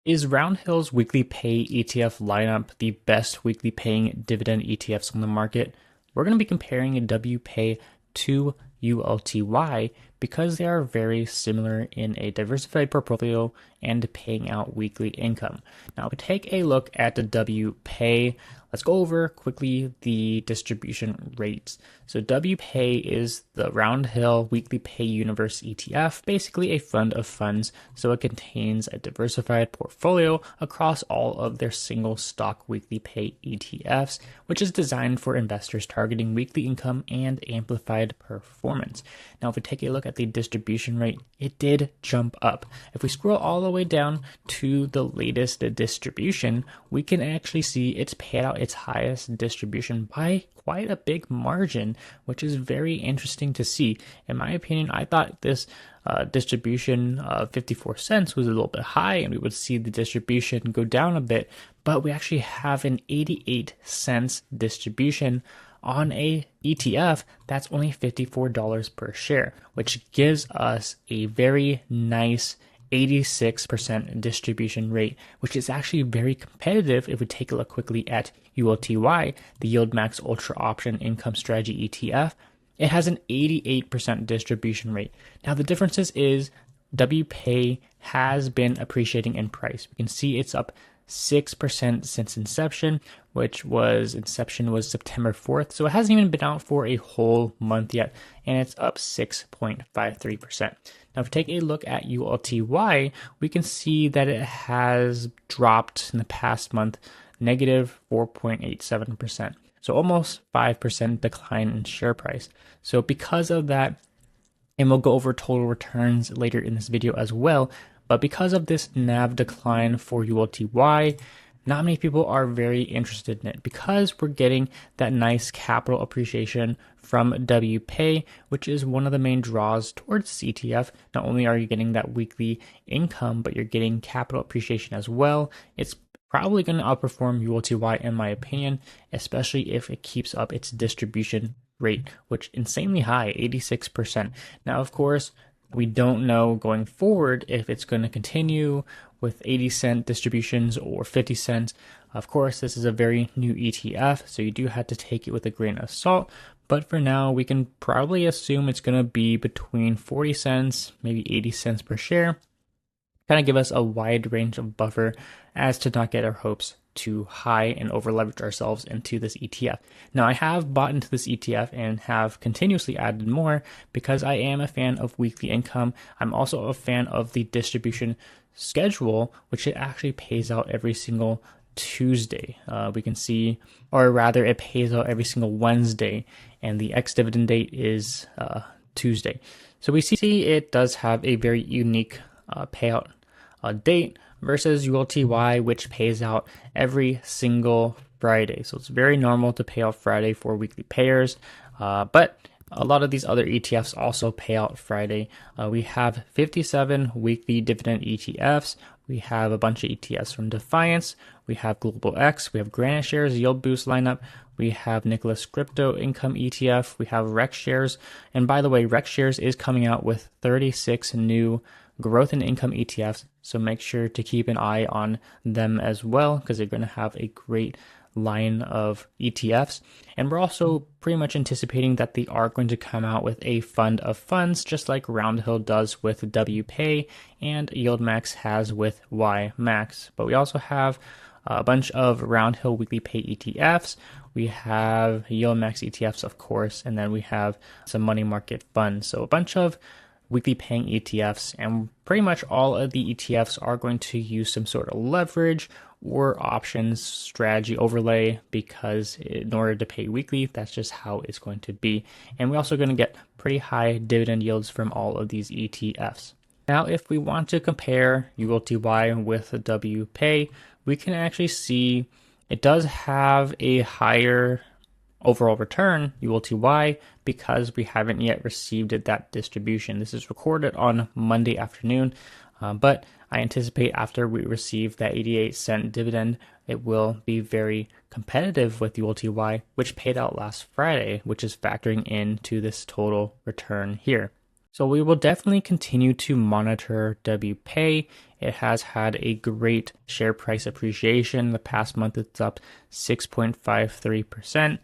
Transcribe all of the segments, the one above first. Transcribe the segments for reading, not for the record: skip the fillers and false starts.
Is Roundhill's weekly pay ETF lineup the best weekly paying dividend ETFs on the market? We're going to be comparing a WPAY to ULTY because they are very similar in a diversified portfolio and paying out weekly income. Now, if we take a look at the WPAY, let's go over quickly the distribution rates. So WPAY is the Roundhill Weekly Pay Universe ETF, basically a fund of funds. So it contains a diversified portfolio across all of their single stock weekly pay ETFs, which is designed for investors targeting weekly income and amplified performance. Now, if we take a look at the distribution rate, it did jump up. If we scroll all the way down to the latest distribution, we can actually see it's paid out its highest distribution by quite a big margin, which is very interesting to see. In my opinion, I thought this distribution of 54 cents was a little bit high and we would see the distribution go down a bit, but we actually have an 88 cents distribution on a ETF that's only $54 per share, which gives us a very nice 86% distribution rate, which is actually very competitive if we take a look quickly at ULTY, the Yield Max Ultra Option Income Strategy ETF. It has an 88% distribution rate. Now, the differences is WPAY has been appreciating in price. We can see it's up 6% since inception, which was September 4th. So it hasn't even been out for a whole month yet, and it's up 6.53%. Now, if we take a look at ULTY, we can see that it has dropped in the past month, negative 4.87%. So almost 5% decline in share price. So because of that, and we'll go over total returns later in this video as well, but because of this NAV decline for ULTY, not many people are very interested in it because we're getting that nice capital appreciation from WPAY, which is one of the main draws towards this ETF. Not only are you getting that weekly income, but you're getting capital appreciation as well. It's probably going to outperform ULTY in my opinion, especially if it keeps up its distribution rate, which insanely high, 86%. Now, of course, we don't know going forward if it's going to continue with 80-cent distributions or 50 cents. Of course, this is a very new ETF, so you do have to take it with a grain of salt. But for now, we can probably assume it's going to be between 40 cents, maybe 80 cents per share. Kind of give us a wide range of buffer as to not get our hopes too high and over leverage ourselves into this ETF. Now, I have bought into this ETF and have continuously added more because I am a fan of weekly income. I'm also a fan of the distribution schedule, which it actually pays out every single Tuesday. We can see, or rather it pays out every single Wednesday, and the ex-dividend date is Tuesday. So we see it does have a very unique payout date versus ULTY, which pays out every single Friday. So it's very normal to pay out Friday for weekly payers, but a lot of these other ETFs also pay out Friday. We have 57 weekly dividend ETFs. We have a bunch of ETFs from Defiance. We have Global X. We have Granite Shares Yield Boost lineup. We have Nicholas Crypto Income ETF. We have Rex Shares. And by the way, Rex Shares is coming out with 36 new growth and income ETFs. So make sure to keep an eye on them as well because they're going to have a great line of ETFs. And we're also pretty much anticipating that they are going to come out with a fund of funds, just like Roundhill does with WPAY and YieldMax has with YMax. But we also have a bunch of Roundhill weekly pay ETFs. We have YieldMax ETFs, of course, and then we have some money market funds. So a bunch of weekly paying ETFs, and pretty much all of the ETFs are going to use some sort of leverage or options strategy overlay because in order to pay weekly, that's just how it's going to be. And we're also going to get pretty high dividend yields from all of these ETFs. Now, if we want to compare ULTY with WPAY, we can actually see it does have a higher overall return, ULTY, because we haven't yet received that distribution. This is recorded on Monday afternoon, but I anticipate after we receive that 88-cent dividend, it will be very competitive with ULTY, which paid out last Friday, which is factoring into this total return here. So we will definitely continue to monitor WPAY. It has had a great share price appreciation. The past month it's up 6.53%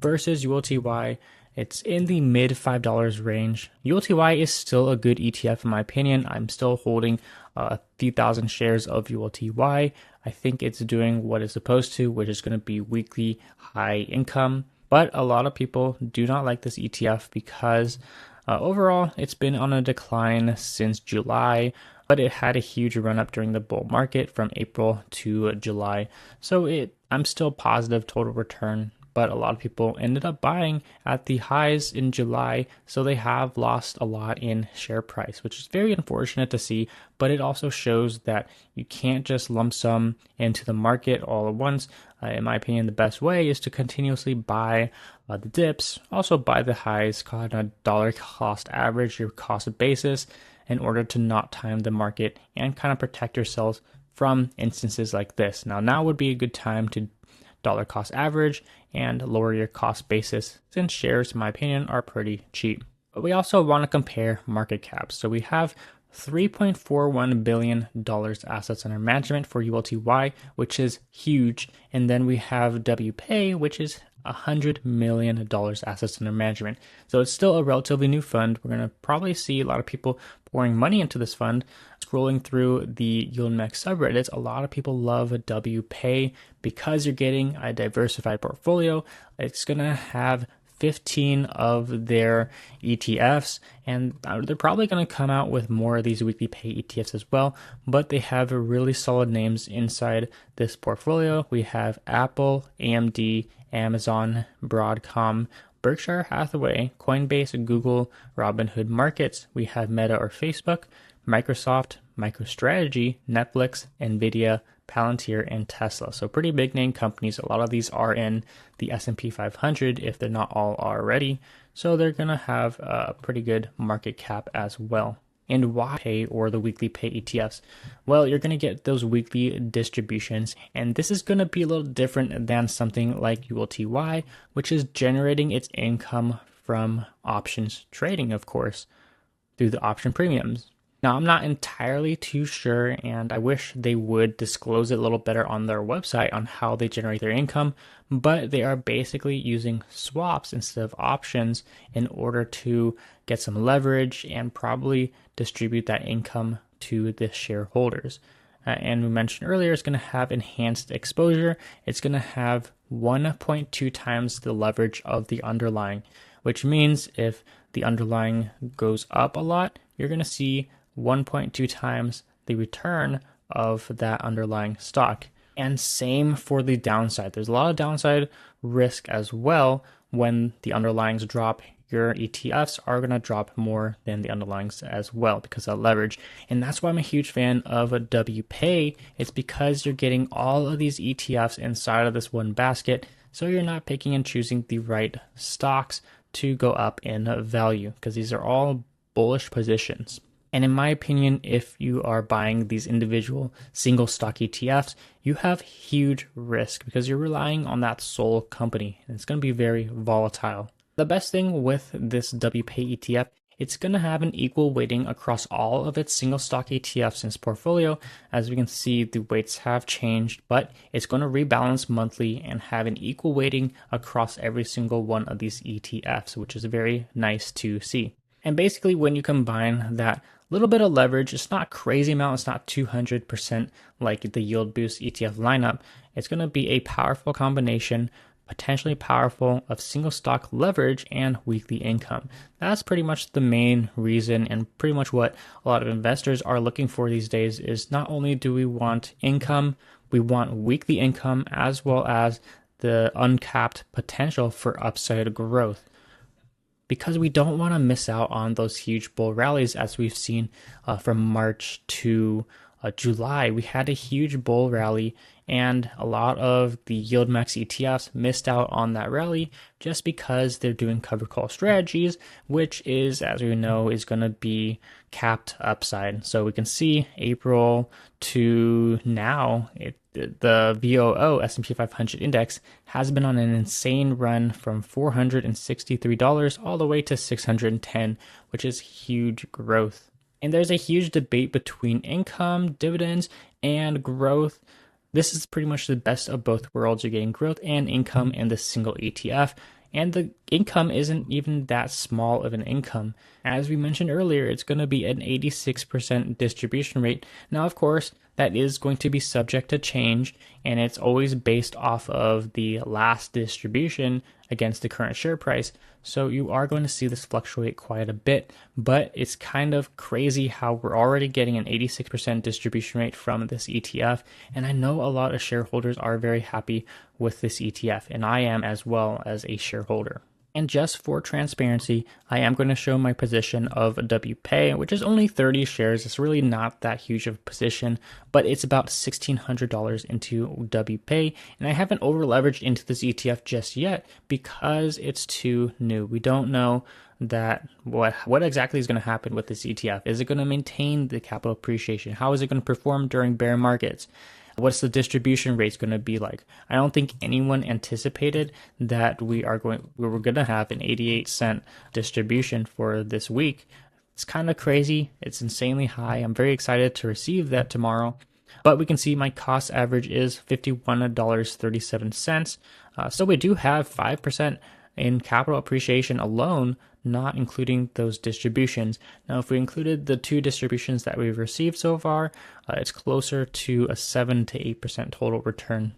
versus ULTY. It's in the mid $5 range. ULTY is still a good ETF in my opinion. I'm still holding a few thousand shares of ULTY. I think it's doing what it's supposed to, which is going to be weekly high income. But a lot of people do not like this ETF because overall it's been on a decline since July, but it had a huge run up during the bull market from April to July. So I'm still positive total return, but a lot of people ended up buying at the highs in July, so they have lost a lot in share price, which is very unfortunate to see, but it also shows that you can't just lump sum into the market all at once. In my opinion, the best way is to continuously buy the dips, also buy the highs, called a dollar cost average, your cost basis, in order to not time the market and kind of protect yourselves from instances like this. Now would be a good time to dollar cost average and lower your cost basis, since shares, in my opinion, are pretty cheap. But we also want to compare market caps. So we have $3.41 billion assets under management for ULTY, which is huge. And then we have WPAY, which is $100 million assets under management. So it's still a relatively new fund. We're going to probably see a lot of people pouring money into this fund. Scrolling through the ULMX subreddits, a lot of people love WPAY because you're getting a diversified portfolio. It's going to have 15 of their ETFs, and they're probably going to come out with more of these weekly pay ETFs as well, but they have really solid names inside this portfolio. We have Apple, AMD, Amazon, Broadcom, Berkshire Hathaway, Coinbase, Google, Robinhood Markets. We have Meta or Facebook, Microsoft, MicroStrategy, Netflix, Nvidia, Palantir, and Tesla. So pretty big name companies. A lot of these are in the S&P 500 if they're not all already. So they're going to have a pretty good market cap as well. And why pay or the weekly pay ETFs? Well, you're going to get those weekly distributions, and this is going to be a little different than something like ULTY, which is generating its income from options trading, of course, through the option premiums. Now, I'm not entirely too sure, and I wish they would disclose it a little better on their website on how they generate their income, but they are basically using swaps instead of options in order to get some leverage and probably distribute that income to the shareholders. And we mentioned earlier, it's going to have enhanced exposure. It's going to have 1.2 times the leverage of the underlying, which means if the underlying goes up a lot, you're going to see 1.2 times the return of that underlying stock. And same for the downside. There's a lot of downside risk as well. When the underlyings drop, your ETFs are going to drop more than the underlyings as well because of leverage. And that's why I'm a huge fan of a WPAY. It's because you're getting all of these ETFs inside of this one basket. So you're not picking and choosing the right stocks to go up in value because these are all bullish positions. And in my opinion, if you are buying these individual single stock ETFs, you have huge risk because you're relying on that sole company, and it's going to be very volatile. The best thing with this WPAY ETF, it's going to have an equal weighting across all of its single stock ETFs in its portfolio. As we can see, the weights have changed, but it's going to rebalance monthly and have an equal weighting across every single one of these ETFs, which is very nice to see. And basically, when you combine that little bit of leverage, it's not crazy amount, it's not 200% like the Yield Boost ETF lineup. It's going to be a powerful combination, potentially powerful, of single stock leverage and weekly income. That's pretty much the main reason and pretty much what a lot of investors are looking for these days is not only do we want income, we want weekly income as well as the uncapped potential for upside growth. Because we don't want to miss out on those huge bull rallies as we've seen from March to July, we had a huge bull rally, and a lot of the yield max ETFs missed out on that rally just because they're doing covered call strategies, which is, as we know, is going to be capped upside. So we can see April to now, the VOO S&P 500 index has been on an insane run from $463 all the way to $610, which is huge growth. And there's a huge debate between income, dividends, and growth. This is pretty much the best of both worlds. You're getting growth and income in this single ETF. And the income isn't even that small of an income. As we mentioned earlier, it's going to be an 86% distribution rate. Now, of course, that is going to be subject to change, and it's always based off of the last distribution against the current share price. So you are going to see this fluctuate quite a bit, but it's kind of crazy how we're already getting an 86% distribution rate from this ETF. And I know a lot of shareholders are very happy with this ETF, and I am as well as a shareholder. And just for transparency, I am going to show my position of WPAY, which is only 30 shares. It's really not that huge of a position, but it's about $1,600 into WPAY. And I haven't over leveraged into this ETF just yet because it's too new. We don't know that what exactly is going to happen with this ETF. Is it going to maintain the capital appreciation? How is it going to perform during bear markets? What's the distribution rates going to be like? I don't think anyone anticipated that we were going to have an 88-cent distribution for this week. It's kind of crazy. It's insanely high. I'm very excited to receive that tomorrow. But we can see my cost average is $51.37. So we do have 5% in capital appreciation alone, not including those distributions. Now, if we included the two distributions that we've received so far, it's closer to a 7 to 8% total return.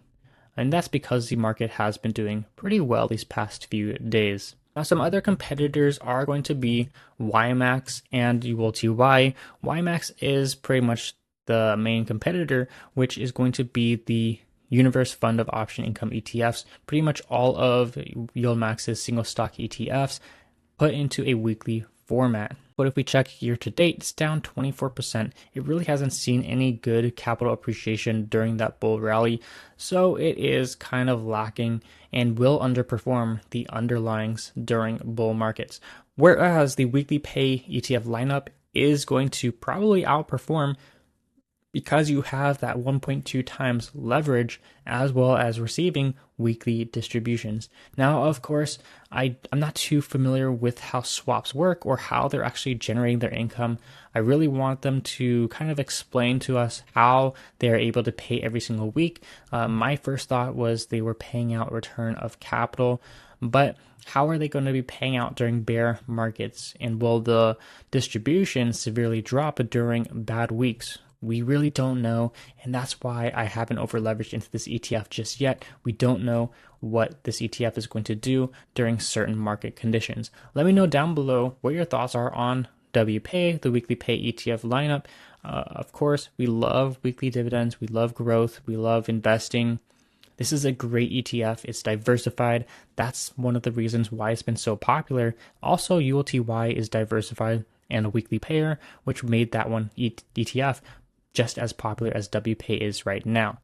And that's because the market has been doing pretty well these past few days. Now, some other competitors are going to be YMAX and ULTY. YMAX is pretty much the main competitor, which is going to be the Universe Fund of Option Income ETFs. Pretty much all of YieldMax's single stock ETFs put into a weekly format. But if we check year to date, it's down 24%. It really hasn't seen any good capital appreciation during that bull rally. So it is kind of lacking and will underperform the underlyings during bull markets. Whereas the weekly pay ETF lineup is going to probably outperform because you have that 1.2 times leverage as well as receiving weekly distributions. Now, of course, I'm not too familiar with how swaps work or how they're actually generating their income. I really want them to kind of explain to us how they're able to pay every single week. My first thought was they were paying out return of capital, but how are they going to be paying out during bear markets? And will the distribution severely drop during bad weeks? We really don't know, and that's why I haven't over-leveraged into this ETF just yet. We don't know what this ETF is going to do during certain market conditions. Let me know down below what your thoughts are on WPAY, the weekly pay ETF lineup. Of course, we love weekly dividends, we love growth, we love investing. This is a great ETF. It's diversified. That's one of the reasons why it's been so popular. Also, ULTY is diversified and a weekly payer, which made that one ETF just as popular as WPAY is right now.